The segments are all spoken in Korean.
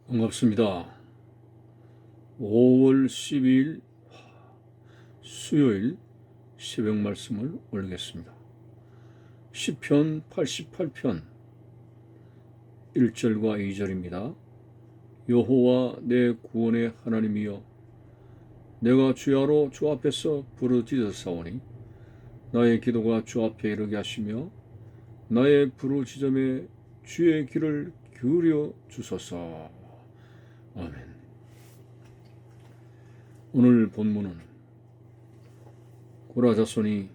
반갑습니다. 5월 12일 수요일 새벽 말씀을 올리겠습니다. 시편 88편 1절과 2절입니다. 여호와 내 구원의 하나님이여, 내가 주야로 주 앞에서 부르짖었사오니 나의 기도가 주 앞에 이르게 하시며 나의 부르짖음에 주의 귀를 기울여 주소서. 아멘. 오늘 본문은 고라 자손이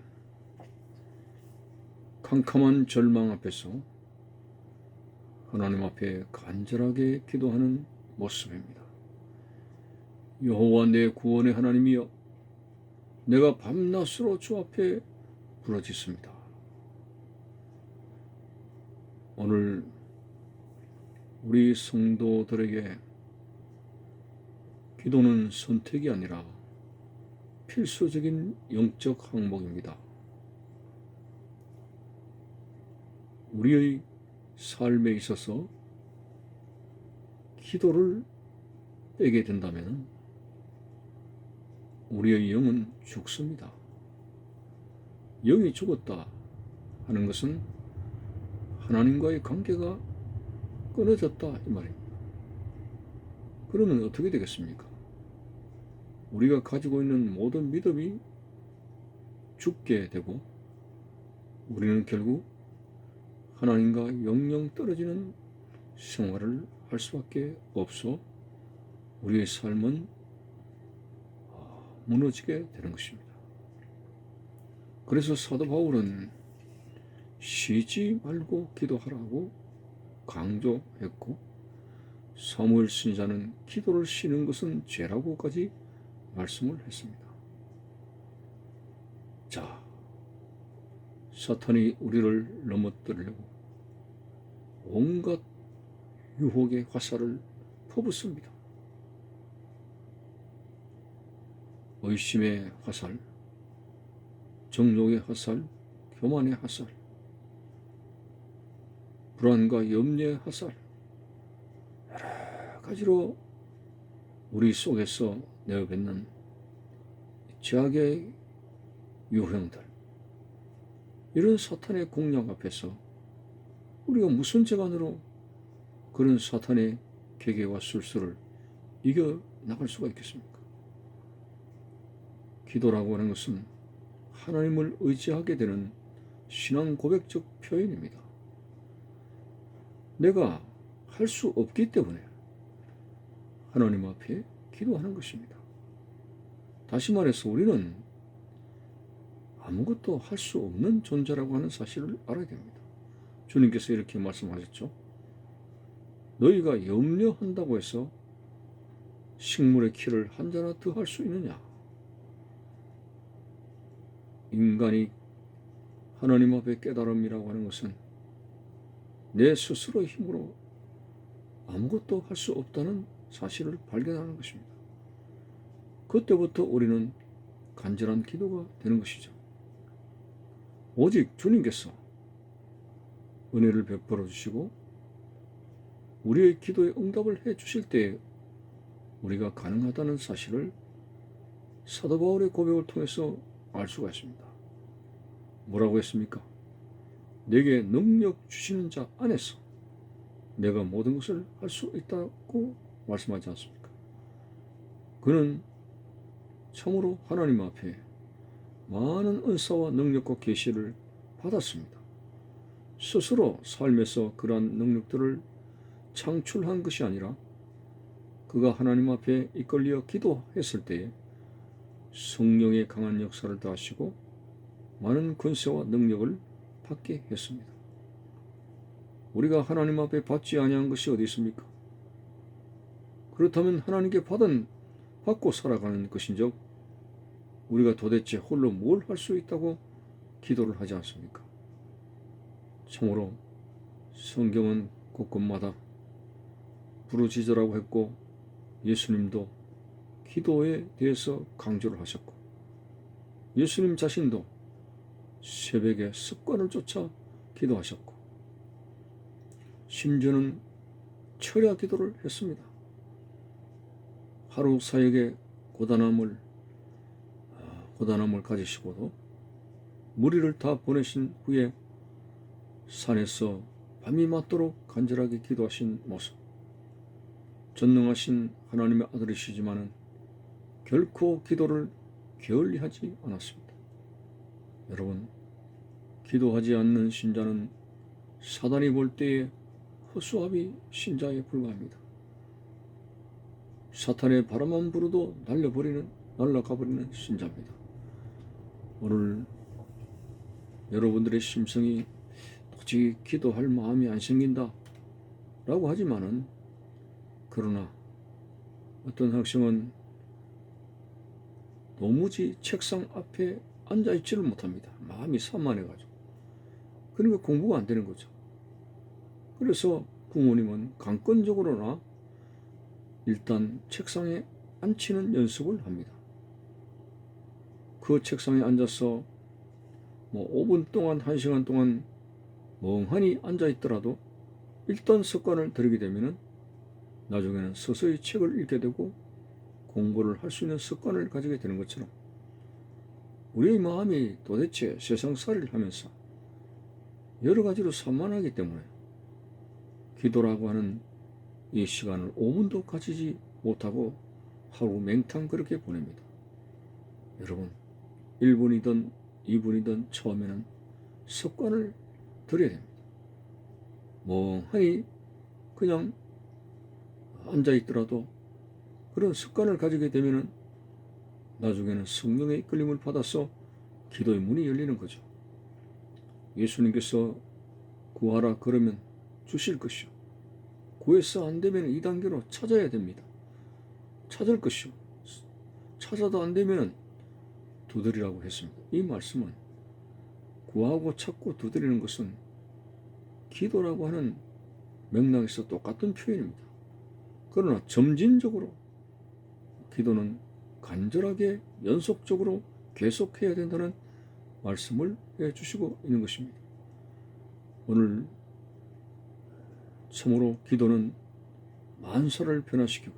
캄캄한 절망 앞에서 하나님 앞에 간절하게 기도하는 모습입니다. 여호와 내 구원의 하나님이여, 내가 밤낮으로 주 앞에 부르짖습니다. 오늘 우리 성도들에게 기도는 선택이 아니라 필수적인 영적 항목입니다. 우리의 삶에 있어서 기도를 빼게 된다면 우리의 영은 죽습니다. 영이 죽었다 하는 것은 하나님과의 관계가 끊어졌다 이 말입니다. 그러면 어떻게 되겠습니까? 우리가 가지고 있는 모든 믿음이 죽게 되고 우리는 결국 하나님과 영영 떨어지는 생활을 할 수밖에 없어 우리의 삶은 무너지게 되는 것입니다. 그래서 사도 바울은 쉬지 말고 기도하라고 강조했고, 사무엘 선지자는 기도를 쉬는 것은 죄라고까지 말씀을 했습니다. 자, 사탄이 우리를 넘어뜨리려고 온갖 유혹의 화살을 퍼붓습니다. 의심의 화살, 정욕의 화살, 교만의 화살, 불안과 염려의 화살, 여러 가지로 우리 속에서 내어뱉는 죄악의 유형들, 이런 사탄의 공략 앞에서 우리가 무슨 재간으로 그런 사탄의 계계와 술수를 이겨나갈 수가 있겠습니까? 기도라고 하는 것은 하나님을 의지하게 되는 신앙 고백적 표현입니다. 내가 할 수 없기 때문에 하나님 앞에 기도하는 것입니다. 다시 말해서 우리는 아무것도 할 수 없는 존재라고 하는 사실을 알아야 됩니다. 주님께서 이렇게 말씀하셨죠. 너희가 염려한다고 해서 식물의 키를 한 자나 더 할 수 있느냐? 인간이 하나님 앞에 깨달음이라고 하는 것은 내 스스로의 힘으로 아무것도 할 수 없다는 사실을 발견하는 것입니다. 그때부터 우리는 간절한 기도가 되는 것이죠. 오직 주님께서 은혜를 베풀어 주시고 우리의 기도에 응답을 해 주실 때 우리가 가능하다는 사실을 사도 바울의 고백을 통해서 알 수가 있습니다. 뭐라고 했습니까? 내게 능력 주시는 자 안에서 내가 모든 것을 할 수 있다고 말씀하지 않습니까? 그는 참으로 하나님 앞에 많은 은사와 능력과 계시를 받았습니다. 스스로 삶에서 그러한 능력들을 창출한 것이 아니라 그가 하나님 앞에 이끌려 기도했을 때에 성령의 강한 역사를 더하시고 많은 권세와 능력을 받게 했습니다. 우리가 하나님 앞에 받지 아니한 것이 어디 있습니까? 그렇다면 하나님께 받고 살아가는 것인즉 우리가 도대체 홀로 뭘 할 수 있다고 기도를 하지 않습니까? 참으로 성경은 곳곳마다 부르짖으라고 했고 예수님도 기도에 대해서 강조를 하셨고 예수님 자신도 새벽에 습관을 쫓아 기도하셨고 심지어는 철야 기도를 했습니다. 하루 사역에 고단함을 가지시고도 무리를 다 보내신 후에 산에서 밤이 맞도록 간절하게 기도하신 모습, 전능하신 하나님의 아들이시지만은 결코 기도를 게을리하지 않았습니다. 여러분, 기도하지 않는 신자는 사단이 볼 때에 허수아비 신자에 불과합니다. 사탄의 바람만 불어도 날아가버리는 신자입니다. 오늘 여러분들의 심성이 도저히 기도할 마음이 안 생긴다 라고 하지만은, 그러나 어떤 학생은 도무지 책상 앞에 앉아있지를 못합니다. 마음이 산만해가지고. 그러니까 공부가 안 되는 거죠. 그래서 부모님은 강권적으로나 일단 책상에 앉히는 연습을 합니다. 그 책상에 앉아서 5분 동안 1시간 동안 멍하니 앉아있더라도 일단 습관을 들이게 되면 나중에는 서서히 책을 읽게 되고 공부를 할 수 있는 습관을 가지게 되는 것처럼, 우리의 마음이 도대체 세상살이를 하면서 여러 가지로 산만하기 때문에 기도라고 하는 이 시간을 5분도 가지지 못하고 하루 맹탕 그렇게 보냅니다. 여러분, 1분이든 2분이든 처음에는 습관을 들여야 됩니다. 멍하니 그냥 앉아있더라도 그런 습관을 가지게 되면 나중에는 성령의 이끌림을 받아서 기도의 문이 열리는 거죠. 예수님께서 구하라 그러면 주실 것이요, 구해서 안 되면 2단계로 찾아야 됩니다. 찾을 것이요, 찾아도 안 되면 두드리라고 했습니다. 이 말씀은 구하고 찾고 두드리는 것은 기도라고 하는 맥락에서 똑같은 표현입니다. 그러나 점진적으로 기도는 간절하게 연속적으로 계속해야 된다는 말씀을 해주시고 있는 것입니다. 오늘 참으로 기도는 만사를 변화시키고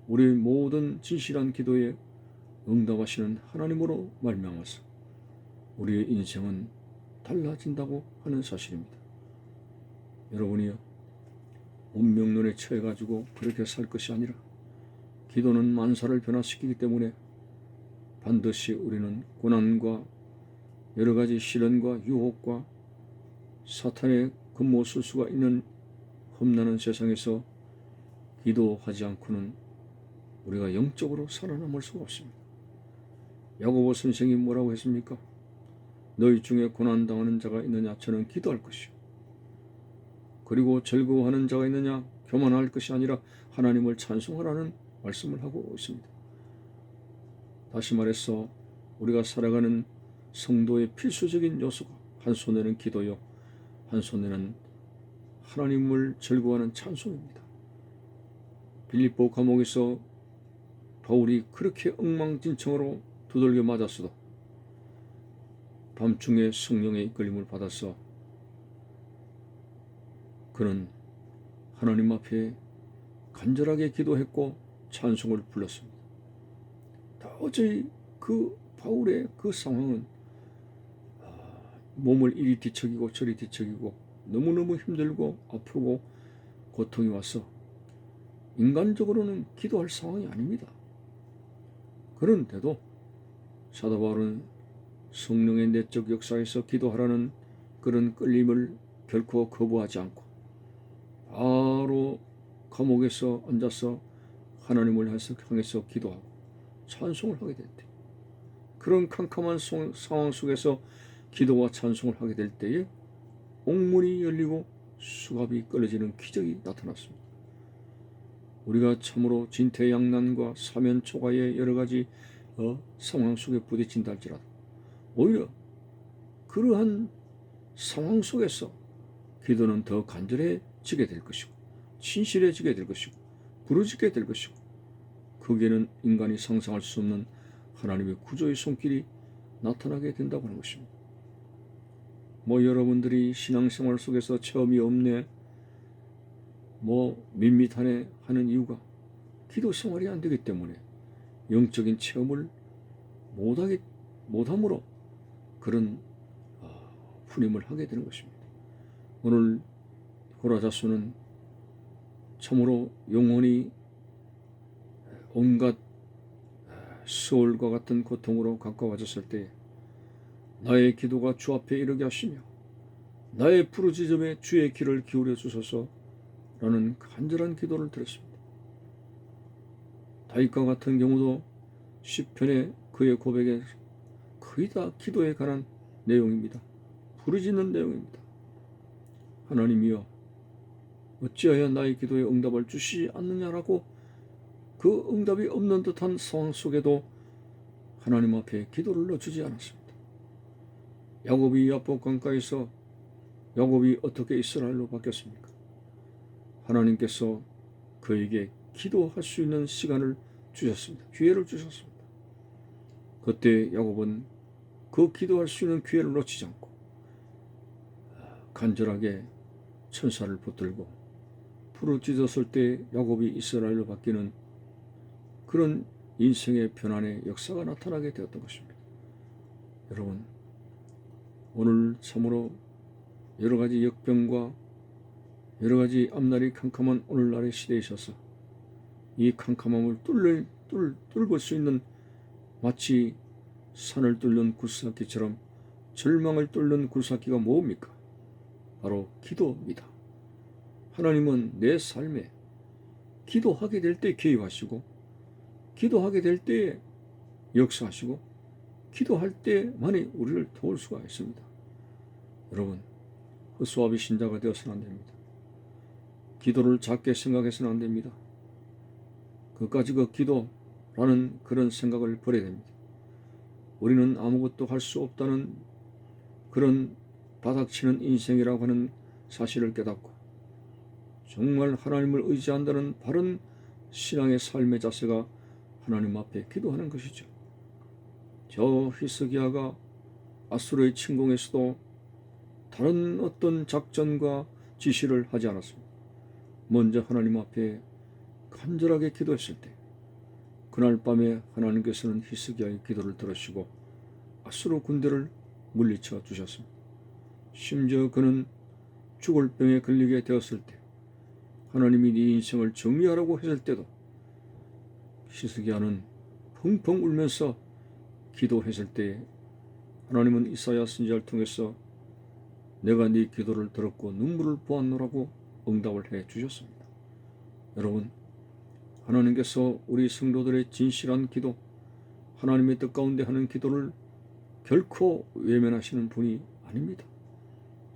우리 모든 진실한 기도에 응답하시는 하나님으로 말미암아서 우리의 인생은 달라진다고 하는 사실입니다. 여러분이요, 운명론에 처해가지고 그렇게 살 것이 아니라 기도는 만사를 변화시키기 때문에 반드시 우리는 고난과 여러 가지 시련과 유혹과 사탄의 근무쓸 수가 있는 험난한 세상에서 기도하지 않고는 우리가 영적으로 살아남을 수가 없습니다. 야고보 선생이 뭐라고 했습니까? 너희 중에 고난당하는 자가 있느냐? 저는 기도할 것이요. 그리고 즐거워하는 자가 있느냐? 교만할 것이 아니라 하나님을 찬송하라는 말씀을 하고 있습니다. 다시 말해서 우리가 살아가는 성도의 필수적인 요소가 한 손에는 기도요, 한 손에는 하나님을 즐거워하는 찬송입니다. 빌립보 감옥에서 바울이 그렇게 엉망진창으로 두들겨 맞았어도 밤중에 성령의 이끌림을 받아서 그는 하나님 앞에 간절하게 기도했고 찬송을 불렀습니다. 도저히 그 바울의 그 상황은 몸을 이리 뒤척이고 저리 뒤척이고 너무너무 힘들고 아프고 고통이 와서 인간적으로는 기도할 상황이 아닙니다. 그런데도 사도 바울은 성령의 내적 역사에서 기도하라는 그런 끌림을 결코 거부하지 않고 바로 감옥에서 앉아서 하나님을 향해서 기도하고 찬송을 하게 될 때, 그런 캄캄한 상황 속에서 기도와 찬송을 하게 될 때에 옥문이 열리고 수갑이 끊어지는 기적이 나타났습니다. 우리가 참으로 진퇴양난과 사면초가의 여러 가지 상황 속에 부딪힌다 할지라도 오히려 그러한 상황 속에서 기도는 더 간절해지게 될 것이고 신실해지게 될 것이고 부르짖게 될 것이고, 거기에는 인간이 상상할 수 없는 하나님의 구조의 손길이 나타나게 된다고 하는 것입니다. 여러분들이 신앙생활 속에서 체험이 없네, 밋밋하네 하는 이유가 기도 생활이 안 되기 때문에 영적인 체험을 못함으로 그런 분임을 하게 되는 것입니다. 오늘 고라자수는 참으로 영혼이 온갖 수월과 같은 고통으로 가까워졌을 때 나의 기도가 주 앞에 이르게 하시며 나의 부르짖음에 주의 귀를 기울여 주소서 라는 간절한 기도를 드렸습니다. 다윗과 같은 경우도 시편의 그의 고백에 거의 다 기도에 관한 내용입니다. 부르짖는 내용입니다. 하나님이여 어찌하여 나의 기도에 응답을 주시지 않느냐라고 그 응답이 없는 듯한 상황 속에도 하나님 앞에 기도를 넣어주지 않았습니다. 야곱이 야복 강가에서 야곱이 어떻게 이스라엘로 바뀌었습니까? 하나님께서 그에게 기도할 수 있는 시간을 주셨습니다. 기회를 주셨습니다. 그때 야곱은 그 기도할 수 있는 기회를 놓치지 않고 간절하게 천사를 붙들고 부르짖었을 때 야곱이 이스라엘로 바뀌는 그런 인생의 변환의 역사가 나타나게 되었던 것입니다. 여러분, 오늘 참으로 여러 가지 역병과 여러 가지 앞날이 캄캄한 오늘날의 시대에 있어서 이 캄캄함을 뚫을 수 있는 마치 산을 뚫는 굴삭기처럼 절망을 뚫는 굴삭기가 뭡니까? 바로 기도입니다. 하나님은 내 삶에 기도하게 될 때 개입하시고 기도하게 될 때 역사하시고 기도할 때만이 우리를 도울 수가 있습니다. 여러분, 허수아비 신자가 되어서는 안 됩니다. 기도를 작게 생각해서는 안 됩니다. 그까지 그 기도라는 그런 생각을 버려야 됩니다. 우리는 아무것도 할 수 없다는 그런 바닥치는 인생이라고 하는 사실을 깨닫고 정말 하나님을 의지한다는 바른 신앙의 삶의 자세가 하나님 앞에 기도하는 것이죠. 저 히스기야가 아수르의 침공에서도 다른 어떤 작전과 지시를 하지 않았습니다. 먼저 하나님 앞에 간절하게 기도했을 때 그날 밤에 하나님께서는 히스기야의 기도를 들으시고 아수르 군대를 물리쳐 주셨습니다. 심지어 그는 죽을 병에 걸리게 되었을 때 하나님이 네 인생을 정리하라고 했을 때도 히스기야는 펑펑 울면서 기도했을 때 하나님은 이사야 선지자를 통해서 내가 네 기도를 들었고 눈물을 보았노라고 응답을 해 주셨습니다. 여러분, 하나님께서 우리 성도들의 진실한 기도, 하나님의 뜻 가운데 하는 기도를 결코 외면하시는 분이 아닙니다.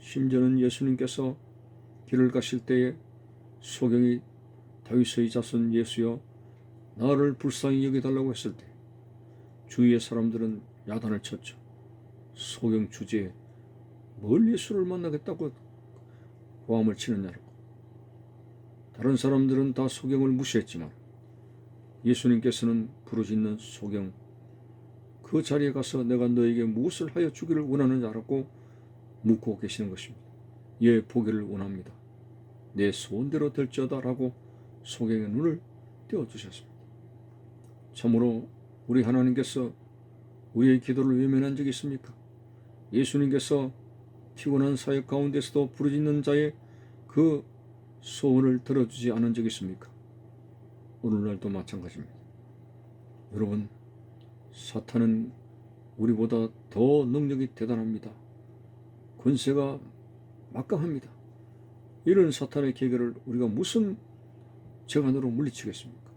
심지어는 예수님께서 길을 가실 때에 소경이 다윗의 자손 예수여 나를 불쌍히 여겨달라고 했을 때 주위의 사람들은 야단을 쳤죠. 소경 주제에 뭘 예수를 만나겠다고 고함을 치느냐고. 다른 사람들은 다 소경을 무시했지만 예수님께서는 부르짖는 소경 그 자리에 가서 내가 너에게 무엇을 하여 주기를 원하느냐라고 묻고 계시는 것입니다. 예, 보기를 원합니다. 내 소원대로 될지어다라고 소경의 눈을 떼어주셨습니다. 참으로 우리 하나님께서 우리의 기도를 외면한 적이 있습니까? 예수님께서 피곤한 사역 가운데서도 부르짖는 자의 그 소원을 들어주지 않은 적이 있습니까? 오늘날도 마찬가지입니다. 여러분, 사탄은 우리보다 더 능력이 대단합니다. 권세가 막강합니다. 이런 사탄의 계계를 우리가 무슨 재간으로 물리치겠습니까?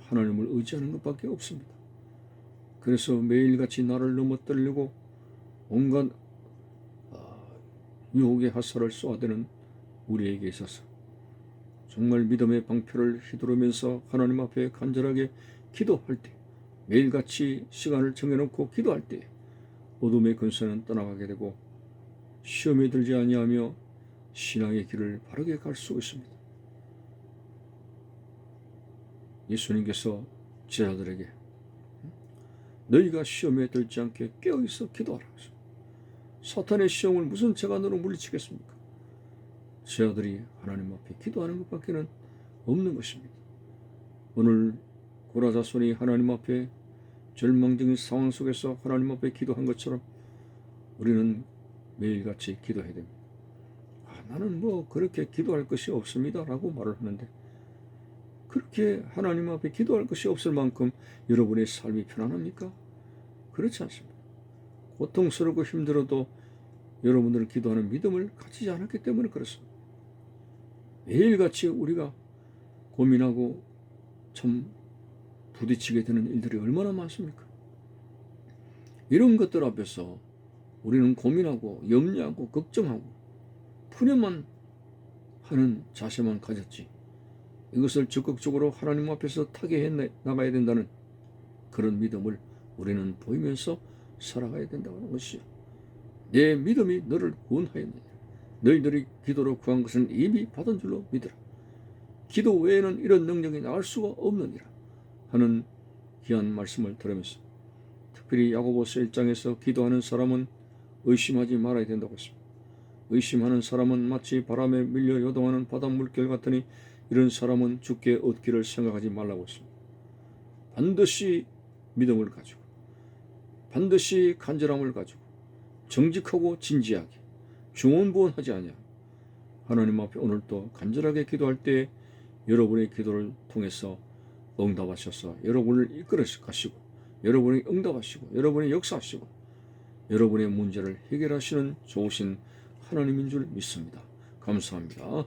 하나님을 의지하는 것밖에 없습니다. 그래서 매일같이 나를 넘어뜨리려고 온갖 유혹의 화살을 쏘아대는 우리에게 있어서 정말 믿음의 방패를 휘두르면서 하나님 앞에 간절하게 기도할 때, 매일같이 시간을 정해놓고 기도할 때 어둠의 근세는 떠나가게 되고 시험에 들지 아니하며 신앙의 길을 바르게 갈 수 있습니다. 예수님께서 제자들에게 너희가 시험에 들지 않게 깨어있어 기도하라. 사탄의 시험을 무슨 재간으로 물리치겠습니까? 제자들이 하나님 앞에 기도하는 것밖에는 없는 것입니다. 오늘 고라자손이 하나님 앞에 절망적인 상황 속에서 하나님 앞에 기도한 것처럼 우리는 매일같이 기도해야 됩니다. 나는 뭐 그렇게 기도할 것이 없습니다 라고 말을 하는데, 그렇게 하나님 앞에 기도할 것이 없을 만큼 여러분의 삶이 편안합니까? 그렇지 않습니다. 고통스럽고 힘들어도 여러분들은 기도하는 믿음을 가지지 않았기 때문에 그렇습니다. 매일같이 우리가 고민하고 참 부딪히게 되는 일들이 얼마나 많습니까? 이런 것들 앞에서 우리는 고민하고 염려하고 걱정하고 푸념만 하는 자세만 가졌지, 이것을 적극적으로 하나님 앞에서 타개해 나가야 된다는 그런 믿음을 우리는 보이면서 살아가야 된다는 것이요. 내 믿음이 너를 구원하였느니라. 너희들이 기도로 구한 것은 이미 받은 줄로 믿으라. 기도 외에는 이런 능력이 나올 수가 없느니라 하는 귀한 말씀을 들으면서, 특별히 야고보서 1장에서 기도하는 사람은 의심하지 말아야 된다고 했습니다. 의심하는 사람은 마치 바람에 밀려 요동하는 바닷물결 같으니 이런 사람은 주께 얻기를 생각하지 말라고 했습니다. 반드시 믿음을 가지고, 반드시 간절함을 가지고, 정직하고 진지하게, 중언부언하지 아니하고 하나님 앞에 오늘도 간절하게 기도할 때 여러분의 기도를 통해서 응답하셔서 여러분을 이끌어 가시고, 여러분이 응답하시고, 여러분이 역사하시고, 여러분의 문제를 해결하시는 좋으신 하나님인 줄 믿습니다. 감사합니다.